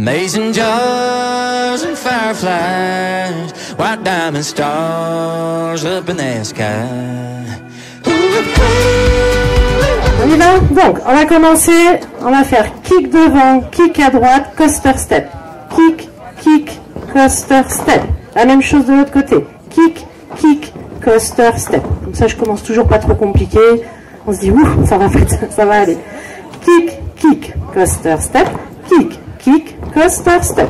Mason jars and fireflies, white diamond stars up in the sky. On y va? Donc, on va commencer, on va faire kick devant, kick à droite, coaster step. Kick, kick, coaster step. La même chose de l'autre côté. Kick, kick, coaster step. Comme ça, je commence toujours pas trop compliqué. On se dit, ouf, ça va aller. Kick, kick, coaster step. Kick, kick, coaster step.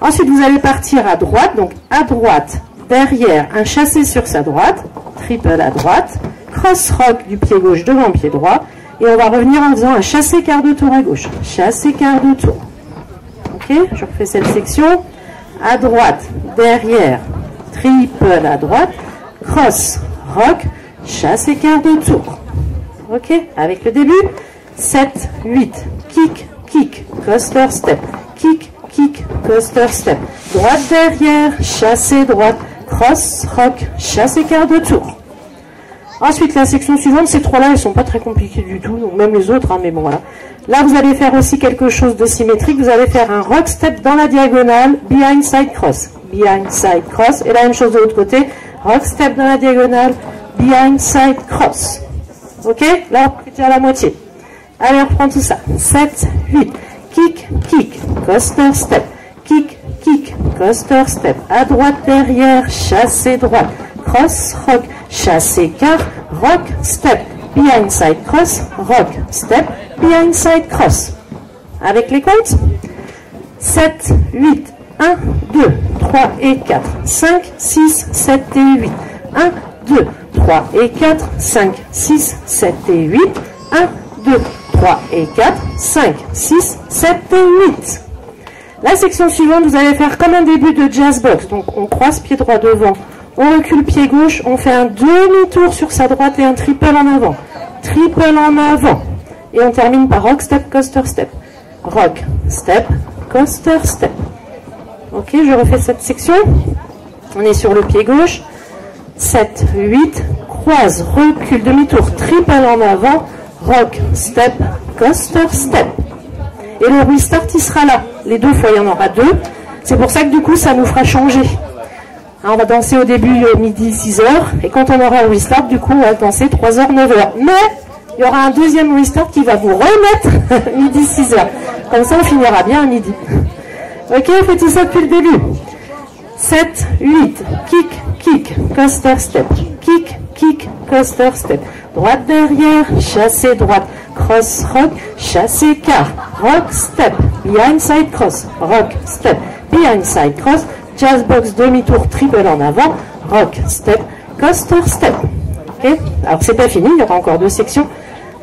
Ensuite, vous allez partir à droite. Donc, à droite, derrière, un chassé sur sa droite. Triple à droite. Cross rock du pied gauche devant le pied droit. Et on va revenir en faisant un chassé quart de tour à gauche. Chassé quart de tour. Ok, je refais cette section. À droite, derrière, triple à droite. Cross rock, chassé quart de tour. Ok, avec le début. 7, 8, kick, kick, coaster step. Kick, kick, coaster step. Droite derrière, chassé droite. Cross rock, chassé quart de tour. Ensuite, la section suivante, ces trois-là, elles ne sont pas très compliquées du tout, donc même les autres, hein, mais bon, voilà. Là, vous allez faire aussi quelque chose de symétrique. Vous allez faire un rock step dans la diagonale, behind side cross. Behind side cross. Et la même chose de l'autre côté, rock step dans la diagonale, behind side cross. Ok? Là, on est déjà à la moitié. Allez, on reprend tout ça. 7, 8, kick, kick, coaster step. Kick, kick, coaster step. À droite, derrière, chassé droite. Cross, rock, chassé quart, rock, step, behind side cross, rock, step, behind side cross. Avec les comptes 7, 8, 1, 2, 3 et 4, 5, 6, 7 et 8. 1, 2, 3 et 4, 5, 6, 7 et 8. 1, 2, 3 et 4, 5, 6, 7 et 8. La section suivante, vous allez faire comme un début de jazz box. Donc on croise pied droit devant. On recule pied gauche, on fait un demi-tour sur sa droite et un triple en avant. Triple en avant. Et on termine par rock, step, coaster, step. Rock, step, coaster, step. Ok, je refais cette section. On est sur le pied gauche. 7, 8, croise, recule, demi-tour, triple en avant. Rock, step, coaster, step. Et le restart, il sera là. Les deux fois, il y en aura deux. C'est pour ça que du coup, ça nous fera changer. On va danser au début midi 6h, et quand on aura un restart, du coup, on va danser 3h, 9h. Mais il y aura un deuxième restart qui va vous remettre midi 6h. Comme ça, on finira bien à midi. Ok, on fait tout ça depuis le début. 7, 8, kick, kick, coaster step. Kick, kick, coaster step. Droite derrière, chassé droite. Cross, rock, chassé quart. Rock, step. Behind side cross. Rock, step. Behind side cross. Jazz box, demi-tour, triple en avant, rock, step, coaster, step. Okay, alors c'est pas fini, il y aura encore deux sections.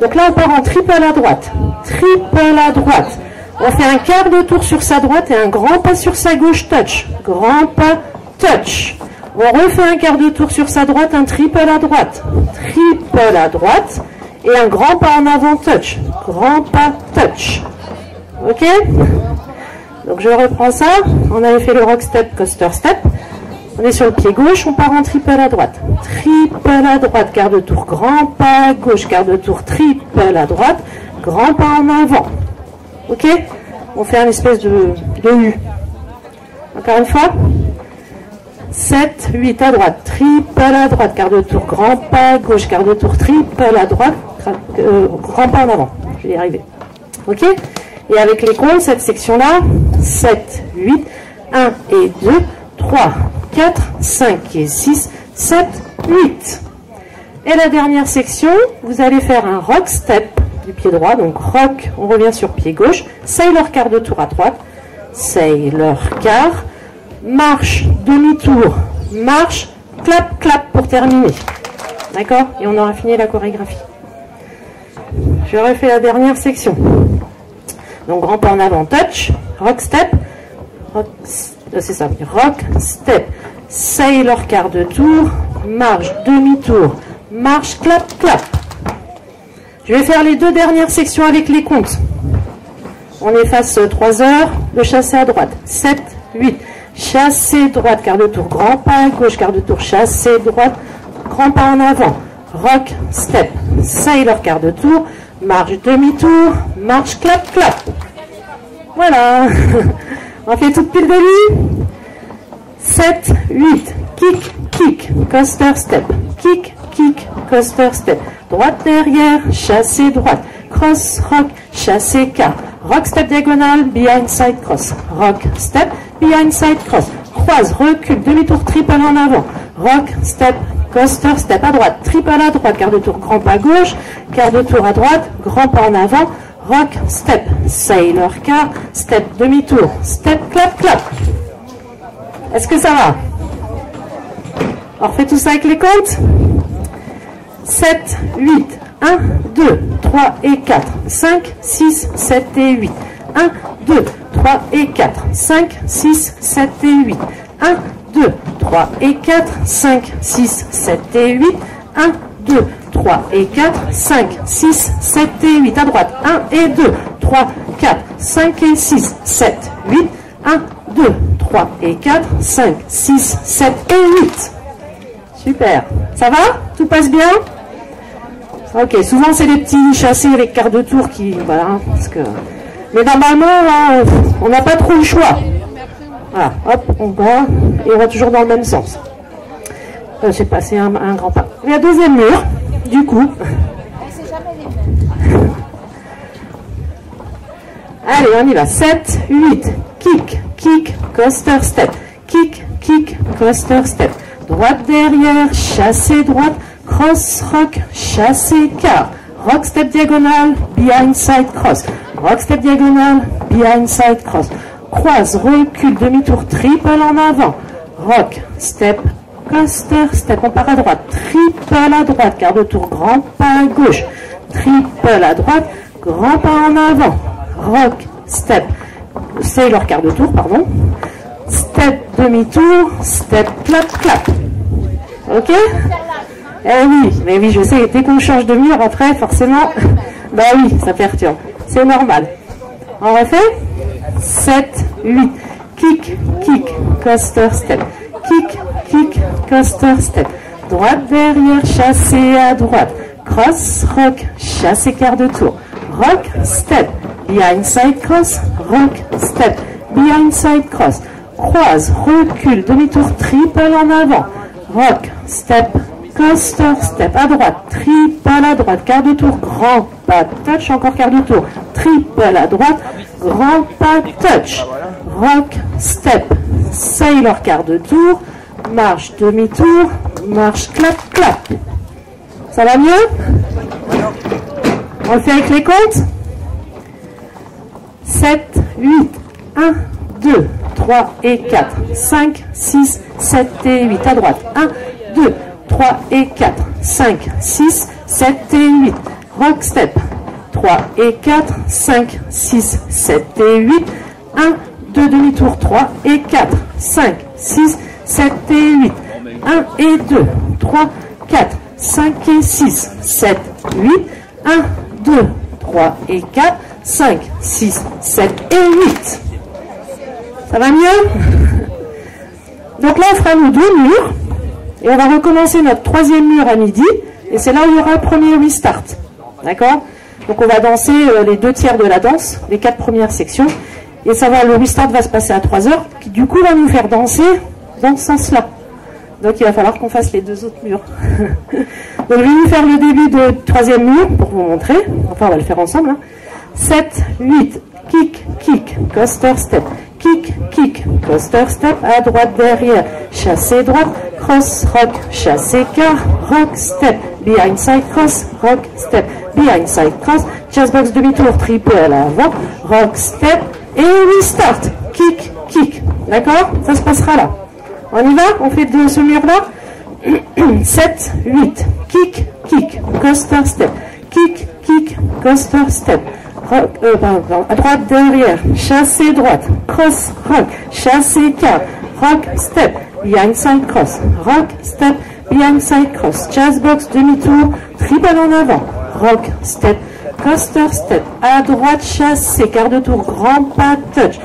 Donc là, on part en triple à droite. Triple à droite. On fait un quart de tour sur sa droite et un grand pas sur sa gauche, touch. Grand pas, touch. On refait un quart de tour sur sa droite, un triple à droite. Triple à droite. Et un grand pas en avant, touch. Grand pas, touch. Ok? Donc je reprends ça, on avait fait le rock step, coaster step, on est sur le pied gauche, on part en triple à droite. Triple à droite, quart de tour, grand pas à gauche, quart de tour, triple à droite, grand pas en avant. Ok? On fait un espèce de U. Encore une fois. 7, 8 à droite, triple à droite, quart de tour, grand pas à gauche, quart de tour, triple à droite, grand pas en avant. Je vais y arriver. Ok? Et avec les comptes, cette section-là, 7, 8, 1 et 2, 3, 4, 5 et 6, 7, 8. Et la dernière section, vous allez faire un rock step du pied droit, donc rock, on revient sur pied gauche, sailor quart de tour à droite, sailor quart, marche, demi-tour, marche, clap, clap pour terminer. D'accord? Et on aura fini la chorégraphie. Je refais la dernière section. Donc grand pas en avant, touch, rock step, c'est ça, rock step, sailor quart de tour, marche, demi-tour, marche, clap, clap. Je vais faire les deux dernières sections avec les comptes. On efface 3 heures, le chassé à droite, 7, 8, chassé droite, quart de tour, grand pas à gauche, quart de tour, chassé droite, grand pas en avant, rock step, sailor quart de tour, marche demi-tour, marche clap clap. Voilà. On fait tout pile de lui. 7, 8. Kick, kick, coaster step. Kick, kick, coaster step. Droite derrière, chassé droite. Cross, rock, chassé quart. Rock step diagonale, behind side cross. Rock step, behind side cross. Croise, recule, demi-tour, triple en avant. Rock step, coaster step à droite. Triple à droite, quart de tour, grand pas à gauche. Quart de tour à droite, grand pas en avant. Rock step, sailor quart. Step, demi-tour. Step, clap, clap. Est-ce que ça va? On refait tout ça avec les comptes. 7, 8, 1, 2, 3 et 4, 5, 6, 7 et 8. 1, 2, 3 et 4, 5, 6, 7 et 8. 1, 2, 3 et 4, 5, 6, 7 et 8. 1, 2, 3 et 4, 5, 6, 7 et 8. À droite, 1 et 2, 3, 4, 5 et 6, 7, 8. 1, 2, 3 et 4, 5, 6, 7 et 8. Super. Ça va? Tout passe bien? Ok, souvent c'est les petits chassés avec quart de tour qui... Voilà, parce que... Mais normalement, on n'a pas trop le choix. Voilà, hop, on va, et on va toujours dans le même sens. J'ai passé un grand pas. Et la deuxième mur, du coup... Allez, on y va. 7, 8, kick, kick, coaster step. Kick, kick, coaster step. Droite derrière, chassé droite, cross, rock, chassé quart. Rock step diagonale, behind side cross. Rock step diagonale, behind side cross. Croise, recule, demi-tour, triple en avant. Rock, step, coaster, step, on part à droite. Triple à droite, quart de tour, grand pas à gauche. Triple à droite, grand pas en avant. Rock, step, c'est leur quart de tour, pardon. Step, demi-tour, step, clap, clap. Ok? Eh oui, mais oui, je sais, dès qu'on change de mur, après, forcément, bah oui, ça perturbe. C'est normal. On refait? 7, 8, kick, kick, coaster step. Kick, kick, coaster step. Droite derrière, chassé à droite. Cross, rock, chassé quart de tour. Rock, step, behind side cross. Rock, step, behind side cross. Croise, recule, demi-tour, triple en avant. Rock, step, coaster, step à droite, triple à droite, quart de tour, grand pas, touch, encore quart de tour, triple à droite, grand pas, touch, rock, step, sailor quart de tour, marche, demi-tour, marche, clap, clap. Ça va mieux? On le fait avec les comptes? 7, 8, 1, 2, 3 et 4, 5, 6, 7 et 8. À droite, 1, 2, 3 et 4, 5, 6, 7 et 8. Rock step, 3 et 4, 5, 6, 7 et 8. 1, 2 demi-tour, 3 et 4, 5, 6, 7 et 8. 1 et 2, 3, 4, 5 et 6, 7, 8. 1, 2, 3 et 4, 5, 6, 7 et 8. Ça va mieux? Donc là, on fera nos deux murs. Et on va recommencer notre troisième mur à midi. Et c'est là où il y aura le premier restart. D'accord? Donc on va danser les 2 tiers de la danse, les 4 premières sections. Et ça va, le restart va se passer à 3 heures, qui du coup va nous faire danser dans ce sens-là. Donc il va falloir qu'on fasse les 2 autres murs. Donc je vais vous faire le début de troisième mur pour vous montrer. Enfin, on va le faire ensemble. Hein. 7, 8, kick, kick, coaster step. Kick, kick, coaster step, à droite derrière, chassé droite, cross, rock, chassé quart, rock, step, behind side cross, rock, step, behind side cross, jazz box demi-tour, triple à l'avant, rock, step, et restart, kick, kick, d'accord? Ça se passera là. On y va? On fait de ce mur-là? 7, 8, kick, kick, coaster step, kick, kick, coaster step, à droite derrière, chassé droite, cross, rock, chassé quart, rock, step, behind side cross, rock, step, behind side cross, jazz box, demi-tour, triple en avant, rock, step, coaster step, à droite, chassé, quart de tour, grand pas, touch,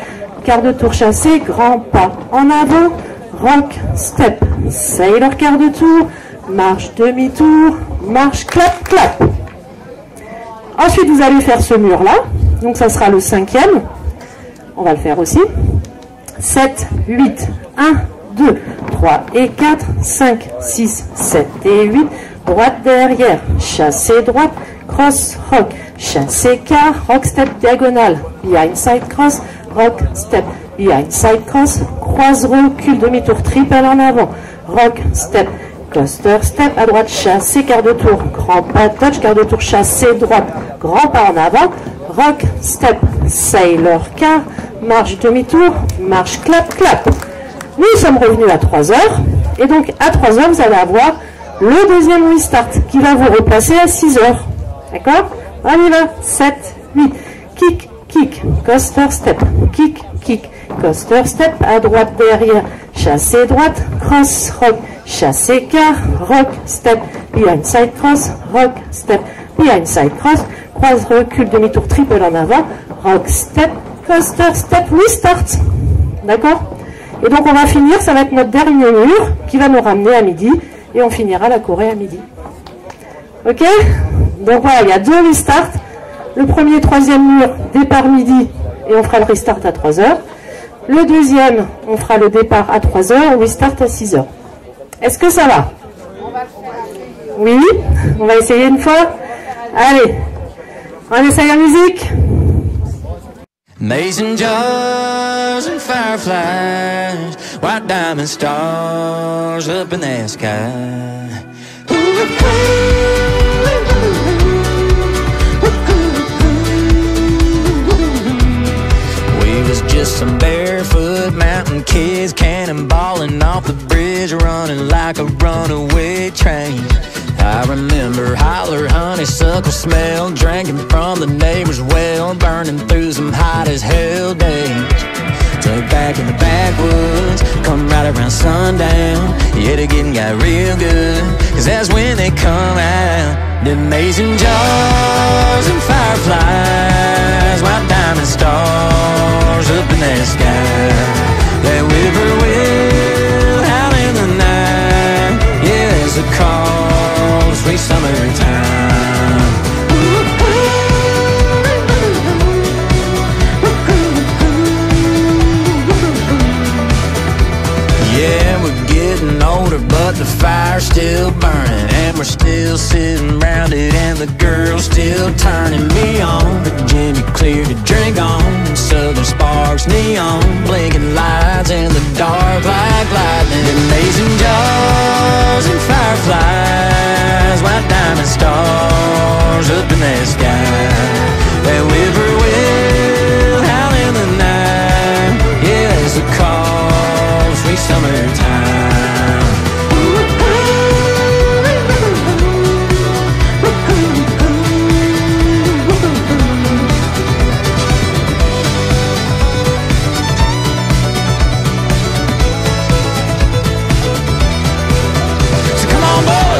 quart de tour chassé, grand pas en avant, rock, step, sailor quart de tour, marche, demi-tour, marche, clap, clap. Ensuite, vous allez faire ce mur-là. Donc, ça sera le 5e. On va le faire aussi. 7, 8, 1, 2, 3 et 4, 5, 6, 7 et 8, droite derrière, chassé droite, cross, rock, chassé quart, rock step diagonale, behind side cross, rock step, behind side cross, croise recul, demi-tour triple en avant, rock step, coaster step, à droite, chassé, quart de tour, grand pas touch, quart de tour, chassé, droite, grand pas en avant, rock step, sailor quart, marche demi-tour, marche clap, clap. Nous sommes revenus à 3 heures, et donc à 3 heures, vous allez avoir le deuxième restart qui va vous replacer à 6 heures. D'accord? On y va. 7, 8, kick, kick, coaster step, kick, kick, coaster step, à droite derrière, chassé droite, cross, rock, chassé quart, rock, step, behind side cross, rock, step, behind side cross, croise, recul, demi-tour triple en avant, rock, step, coaster step, restart. D'accord? Et donc on va finir, ça va être notre dernier mur qui va nous ramener à midi et on finira la Corée à midi. Ok? Donc voilà, il y a 2 restarts. Le premier, troisième mur, départ midi et on fera le restart à 3 heures. Le deuxième, on fera le départ à 3 heures, on restart à 6 heures. Est-ce que ça va? Oui? On va essayer une fois? Allez, on essaye la musique. Mason jars and fireflies, white diamond stars up in the sky. We was just some barefoot mountain kids, cannonballing off the bridge, running like a runaway train. I remember holler, honeysuckle smell, drinking from the neighbor's well, burning through some hot as hell days. Tucked back in the backwoods, come right around sundown. Yeah, the getting got real good, cause that's when they come out. The mason jars and fireflies, white diamond stars up in the sky. That whippoorwill out in the night, yeah, there's a call, sweet summertime. Yeah, we're getting older, but the fire's still burning, and we're still sitting round it, and the girl's still turning me on. Virginia clear to drink on, and Southern sparks neon, blinking lights in the dark like lightning. Amazing jars and fireflies, white diamond stars up in the sky. That whippoorwill howl in the night, yeah, it's a call, sweet summertime.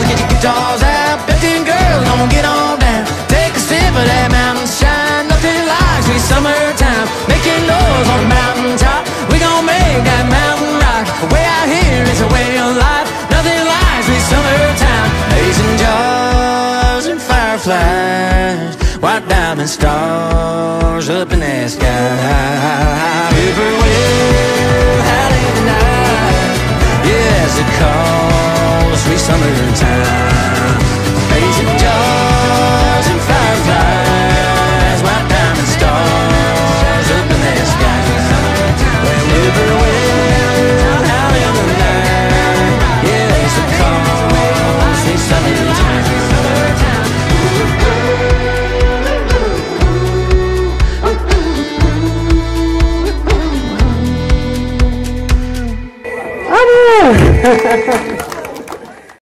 Guitars out, 15 girls, gonna get on down. Take a sip of that mountain shine, nothing like sweet summertime. Making noise on the mountaintop, we gon' make that mountain rock. Way out here is a way of life, nothing like sweet summertime. Mason jars and fireflies, white diamond stars up in the sky. Whippoorwill howling tonight, yeah, it's a call, sweet summertime. Amazing jars and fireflies, white diamond stars up in the sky. When whippoorwill howl in the night, yeah, it's a call, sweet summertime. Allez.